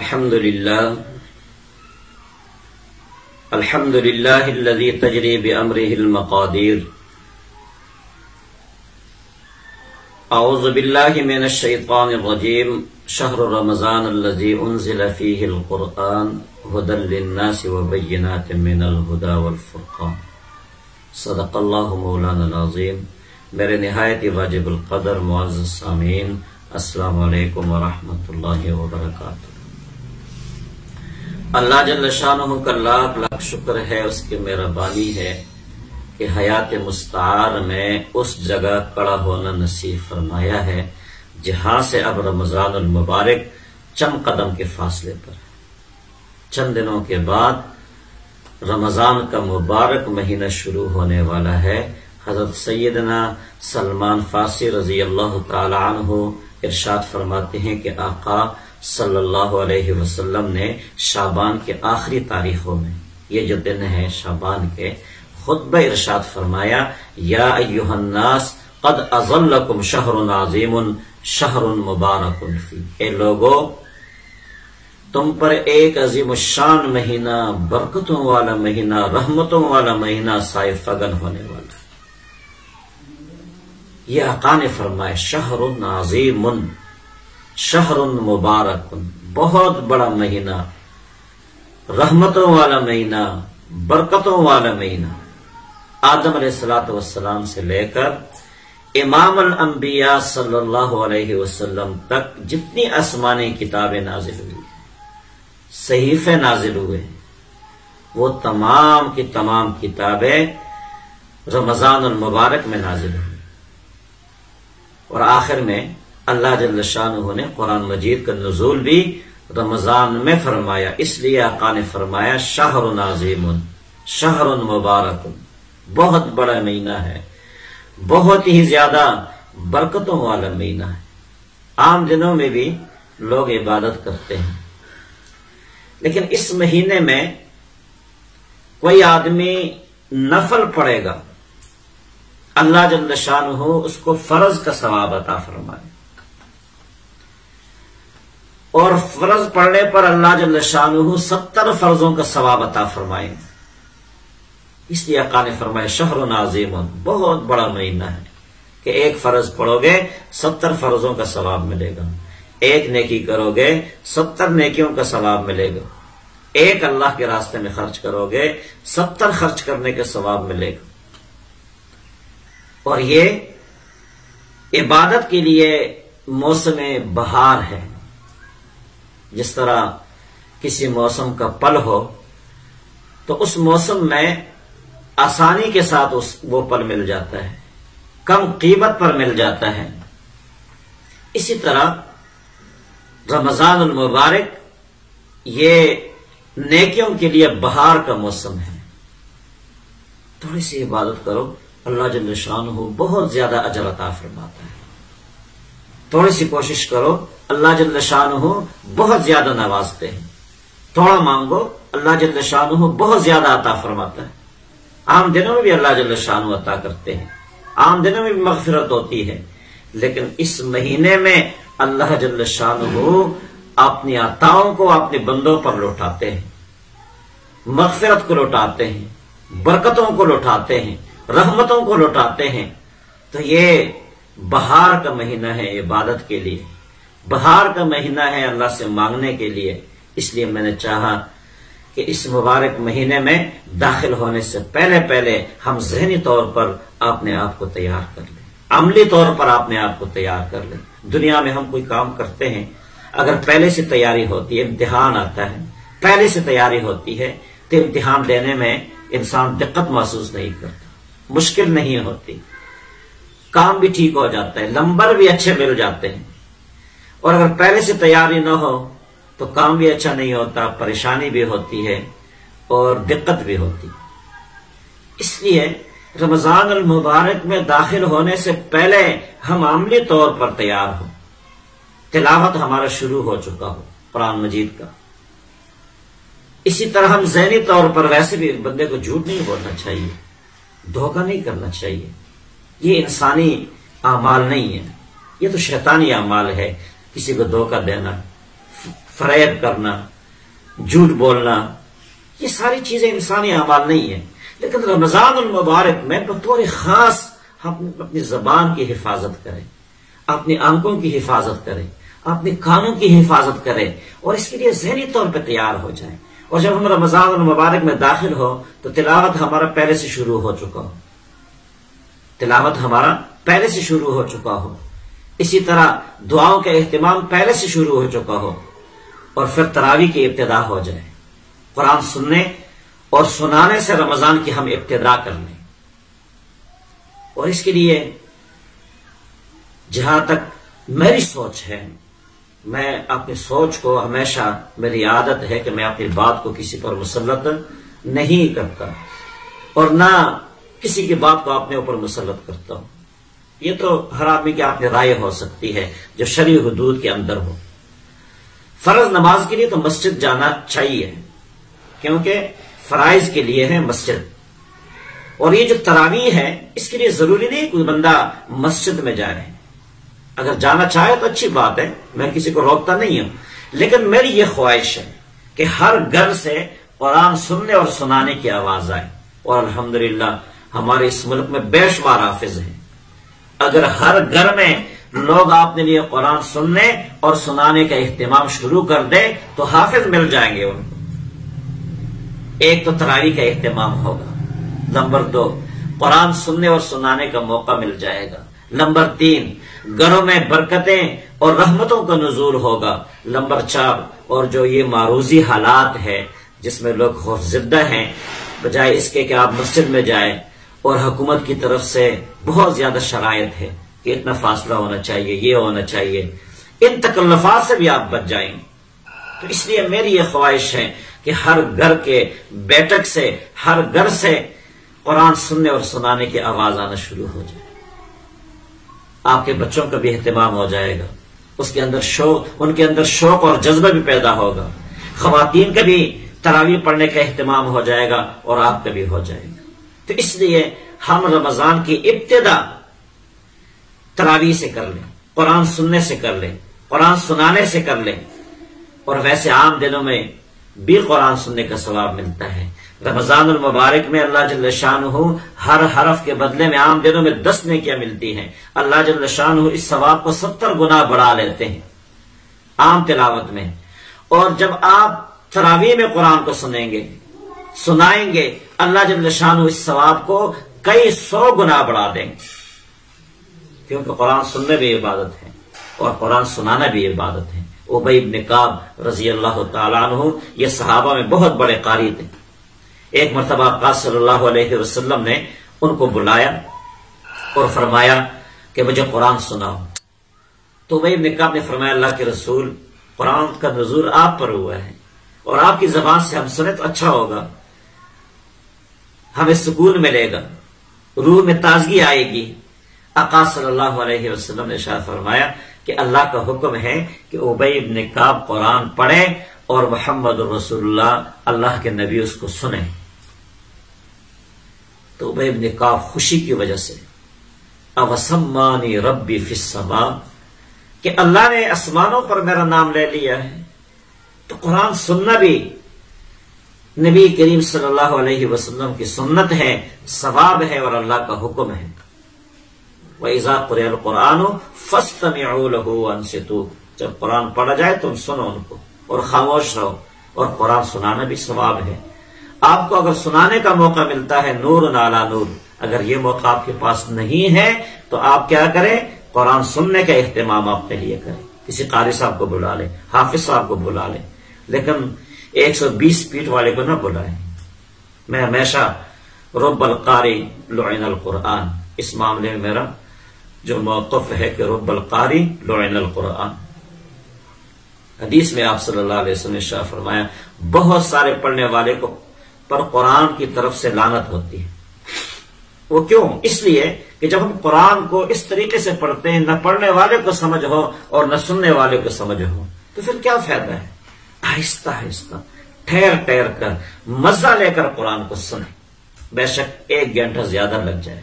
الحمد لله الذي تجري بأمره المقادير. أعوذ بالله من الشيطان الرجيم. شهر رمضان الذي أنزل فيه القرآن هدى للناس وبينات من الهدى والفرقان. صدق الله مولانا العظيم. میرے نہایت واجب القدر معزز سامعین، السلام علیکم ورحمۃ اللہ وبرکاتہ۔ اللہ جل شانہ کا لاکھ لاکھ شکر ہے، اس کی مہربانی ہے کہ حیات مستعار میں اس جگہ کڑا ہونا نصیب فرمایا ہے جہاں سے اب رمضان المبارک چند قدم کے فاصلے پر ہے۔ چند دنوں کے بعد رمضان کا مبارک مہینہ شروع ہونے والا ہے۔ حضرت سیدنا سلمان فارسی رضی اللہ تعالی عنہ ارشاد فرماتے ہیں کہ آقا صلی اللہ علیہ وسلم نے شعبان کے آخری تاریخوں میں، یہ جو دن ہے شعبان کے، خطبہ ارشاد فرمایا، یا ایھا الناس قد اظلکم شہر عظیم شہر مبارک فی، اے لوگو تم پر ایک عظیم الشان مہینہ، برکتوں والا مہینہ، رحمتوں والا مہینہ سائے فگن ہونے والا۔ یہ آقا نے فرمایا شہر عظیم شہر مبارک، بہت بڑا مہینہ، رحمتوں والا مہینہ، برکتوں والا مہینہ۔ آدم علیہ السلام سے لے کر امام الانبیاء صلی اللہ علیہ وسلم تک جتنی آسمانی کتابیں نازل ہوئی، صحیفے نازل ہوئے، وہ تمام کی تمام کتابیں رمضان المبارک میں نازل ہوئی، اور آخر میں اللہ جل شانہ نے قرآن مجید کا نزول بھی رمضان میں فرمایا۔ اس لیے آقا نے فرمایا شہر عظیم شہر مبارک، بہت بڑا مہینہ ہے، بہت ہی زیادہ برکتوں والا مہینہ ہے۔ عام دنوں میں بھی لوگ عبادت کرتے ہیں، لیکن اس مہینے میں کوئی آدمی نفل پڑھے گا، اللہ جل شانہ اس کو فرض کا ثواب عطا فرمائے، اور فرض پڑھنے پر اللہ جل شانہ 70 فرضوں کا ثواب عطا فرمائے۔ اس لیے آقا نے فرمایا شہر عظیم، بہت بڑا مہینہ ہے کہ ایک فرض پڑھو گے 70 فرضوں کا ثواب ملے گا، ایک نیکی کرو گے 70 نیکیوں کا ثواب ملے گا، ایک اللہ کے راستے میں خرچ کرو گے 70 خرچ کرنے کا ثواب ملے گا۔ اور یہ عبادت کے لیے موسم بہار ہے۔ جس طرح کسی موسم کا پل ہو تو اس موسم میں آسانی کے ساتھ وہ پل مل جاتا ہے، کم قیمت پر مل جاتا ہے، اسی طرح رمضان المبارک یہ نیکیوں کے لیے بہار کا موسم ہے۔ تھوڑی سی عبادت کرو، اللہ جل شانہ بہت زیادہ اجر عطا فرماتا ہے۔ تھوڑی سی کوشش کرو، اللہ جل شانہ بہت زیادہ نوازتے ہیں۔ تھوڑا مانگو، اللہ جل شانہ بہت زیادہ عطا فرماتا ہے۔ عام دنوں میں بھی اللہ جل شانہ عطا کرتے ہیں، عام دنوں میں بھی مغفرت ہوتی ہے، لیکن اس مہینے میں اللہ جل شانہ اپنی عطاؤں کو اپنے بندوں پر لوٹاتے ہیں، مغفرت کو لوٹاتے ہیں، برکتوں کو لوٹاتے ہیں، رحمتوں کو لوٹاتے ہیں۔ تو یہ بہار کا مہینہ ہے عبادت کے لیے، بہار کا مہینہ ہے اللہ سے مانگنے کے لیے۔ اس لیے میں نے چاہا کہ اس مبارک مہینے میں داخل ہونے سے پہلے ہم ذہنی طور پر اپنے آپ کو تیار کر لیں، عملی طور پر اپنے آپ کو تیار کر لیں۔ دنیا میں ہم کوئی کام کرتے ہیں، اگر پہلے سے تیاری ہوتی ہے، امتحان آتا ہے، پہلے سے تیاری ہوتی ہے تو امتحان دینے میں انسان دقت محسوس نہیں کرتا، مشکل نہیں ہوتی، کام بھی ٹھیک ہو جاتا ہے، نمبر بھی اچھے مل جاتے ہیں۔ اور اگر پہلے سے تیاری نہ ہو تو کام بھی اچھا نہیں ہوتا، پریشانی بھی ہوتی ہے اور دقت بھی ہوتی۔ اس لیے رمضان المبارک میں داخل ہونے سے پہلے ہم عملی طور پر تیار ہوں، تلاوت ہمارا شروع ہو چکا ہو قرآن مجید کا۔ اسی طرح ہم ذہنی طور پر، ویسے بھی بندے کو جھوٹ نہیں بولنا چاہیے، دھوکہ نہیں کرنا چاہیے، یہ انسانی اعمال نہیں ہے، یہ تو شیطانی اعمال ہے۔ کسی کو دھوکہ دینا، فریب کرنا، جھوٹ بولنا، یہ ساری چیزیں انسانی اعمال نہیں ہیں. لیکن رمضان المبارک میں بطور خاص ہم اپنی زبان کی حفاظت کریں، اپنی آنکھوں کی حفاظت کریں، اپنے کانوں کی حفاظت کریں، اور اس کے لیے ذہنی طور پہ تیار ہو جائیں. اور جب ہم رمضان المبارک میں داخل ہو تو تلاوت ہمارا پہلے سے شروع ہو چکا ہو، تلاوت ہمارا پہلے سے شروع ہو چکا ہو، اسی طرح دعاؤں کا اہتمام پہلے سے شروع ہو چکا ہو، اور پھر تراویح کی ابتدا ہو جائے. قرآن سننے اور سنانے سے رمضان کی ہم ابتدا کر لیں. اور اس کے لیے جہاں تک میری سوچ ہے، میں اپنی سوچ کو ہمیشہ، میری عادت ہے کہ میں اپنی بات کو کسی پر مسلط نہیں کرتا اور نہ کسی کی بات کو اپنے اوپر مسلط کرتا ہوں. یہ تو ہر آدمی کی اپنی رائے ہو سکتی ہے جو شرعی حدود کے اندر ہو. فرض نماز کے لیے تو مسجد جانا چاہیے، کیونکہ فرائض کے لیے ہے مسجد. اور یہ جو تراویح ہے اس کے لیے ضروری نہیں کوئی بندہ مسجد میں جائے. اگر جانا چاہے تو اچھی بات ہے، میں کسی کو روکتا نہیں ہوں، لیکن میری یہ خواہش ہے کہ ہر گھر سے قرآن سننے اور سنانے کی آواز آئے. اور الحمدللہ ہمارے اس ملک میں بے شمار حافظ ہیں. اگر ہر گھر میں لوگ اپنے لیے قرآن سننے اور سنانے کا اہتمام شروع کر دے تو حافظ مل جائیں گے ان کو. ایک تو تراویح کا اہتمام ہوگا، نمبر 2 قرآن سننے اور سنانے کا موقع مل جائے گا، نمبر 3 گھروں میں برکتیں اور رحمتوں کا نزول ہوگا، نمبر 4 اور جو یہ معروضی حالات ہے جس میں لوگ خوف زدہ ہیں، بجائے اس کے کہ آپ مسجد میں جائیں اور حکومت کی طرف سے بہت زیادہ شرائط ہے کہ اتنا فاصلہ ہونا چاہیے، یہ ہونا چاہیے، ان تکلفات سے بھی آپ بچ جائیں. تو اس لیے میری یہ خواہش ہے کہ ہر گھر کے بیٹھک سے، ہر گھر سے قرآن سننے اور سنانے کی آواز آنا شروع ہو جائے. آپ کے بچوں کا بھی اہتمام ہو جائے گا، اس کے اندر ان کے اندر شوق اور جذبہ بھی پیدا ہوگا. خواتین کا بھی تراویح پڑھنے کا اہتمام ہو جائے گا اور آپ کا بھی ہو جائے گا. تو اس لیے ہم رمضان کی ابتدا تراویح سے کر لیں، قرآن سننے سے کر لیں، قرآن سنانے سے کر لیں. اور ویسے عام دنوں میں بھی قرآن سننے کا ثواب ملتا ہے. رمضان المبارک میں اللہ جل شانہ ہر حرف کے بدلے میں عام دنوں میں 10 نیکیاں ملتی ہیں. اللہ جل شانہ اس ثواب کو 70 گنا بڑھا لیتے ہیں عام تلاوت میں. اور جب آپ تراویح میں قرآن کو سنیں گے، سنائیں گے، اللہ جل شانہ اس ثواب کو کئی 100 گنا بڑھا دیں گے. کیونکہ قرآن سننے بھی عبادت ہے اور قرآن سنانا بھی عبادت ہے. ابی بن کعب رضی اللہ تعالیٰ عنہ یہ صحابہ میں بہت بڑے قاری تھے. ایک مرتبہ آقا صلی اللہ علیہ وسلم نے ان کو بلایا اور فرمایا کہ مجھے قرآن سناؤ. تو ابی بن کعب نے فرمایا اللہ کے رسول، قرآن کا نزول آپ پر ہوا ہے اور آپ کی زبان سے ہم سنیں تو اچھا ہوگا، ہمیں سکون ملے گا، روح میں تازگی آئے گی. آقا صلی اللہ علیہ وسلم نے ارشاد فرمایا کہ اللہ کا حکم ہے کہ ابی بن کعب قرآن پڑھے اور محمد رسول اللہ اللہ کے نبی اس کو سنیں. تو ابی بن کعب خوشی کی وجہ سے اوسمانی ربی فی السماء، کہ اللہ نے آسمانوں پر میرا نام لے لیا ہے. تو قرآن سننا بھی نبی کریم صلی اللہ علیہ وسلم کی سنت ہے، ثواب ہے اور اللہ کا حکم ہے. وَإِذَا قُرِئَ الْقُرْآنُ فَاسْتَمِعُوا لَهُ وَأَنصِتُوا، جب قرآن پڑھا جائے تم سنو ان کو اور خاموش رہو. اور قرآن سنانا بھی ثواب ہے. آپ کو اگر سنانے کا موقع ملتا ہے نور علی نور، اگر یہ موقع آپ کے پاس نہیں ہے تو آپ کیا کریں، قرآن سننے کا اہتمام اپنے لیے کریں. کسی قاری صاحب کو بلا لیں، حافظ صاحب کو بلا لیں، لیکن 120 فیٹ والے کو نہ بلائیں. میں ہمیشہ رب القاری لعن القرآن، اس معاملے میں میرا جو موقف ہے کہ رب القاری لعن القرآن. حدیث میں آپ صلی اللہ علیہ وسلم نے ارشاد فرمایا بہت سارے پڑھنے والے کو پر قرآن کی طرف سے لعنت ہوتی ہے. وہ کیوں؟ اس لیے کہ جب ہم قرآن کو اس طریقے سے پڑھتے ہیں، نہ پڑھنے والے کو سمجھ ہو اور نہ سننے والے کو سمجھ ہو، تو پھر کیا فائدہ ہے؟ آہستہ آہستہ ٹھہر ٹھہر کر مزہ لے کر قرآن کو سنیں. بے شک 1 گھنٹہ زیادہ لگ جائے،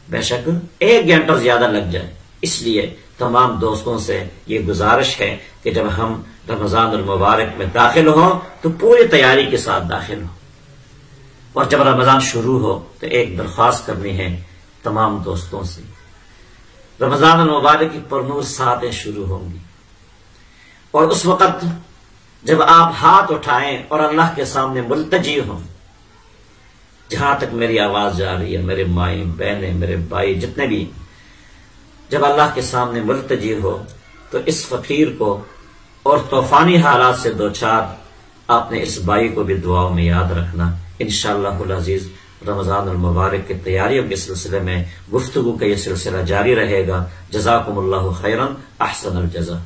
بے شک 1 گھنٹہ زیادہ لگ جائے، اس لیے تمام دوستوں سے یہ گزارش ہے کہ جب ہم رمضان المبارک میں داخل ہوں تو پوری تیاری کے ساتھ داخل ہوں، اور جب رمضان شروع ہو تو ایک درخواست کرنی ہے تمام دوستوں سے، رمضان المبارک کی پرنور ساعتیں شروع ہوں گی، اور اس وقت جب آپ ہاتھ اٹھائیں اور اللہ کے سامنے ملتجی ہوں، جہاں تک میری آواز جا رہی ہے، میرے مائیں بہنیں میرے بھائی جتنے بھی، جب اللہ کے سامنے ملتجی ہو تو اس فقیر کو اور طوفانی حالات سے دوچار آپ نے اس بھائی کو بھی دعاؤں میں یاد رکھنا۔ انشاءاللہ العزیز رمضان المبارک کی تیاریوں کے سلسلے میں گفتگو کا یہ سلسلہ جاری رہے گا۔ جزاکم اللہ خیرا، احسن الجزا۔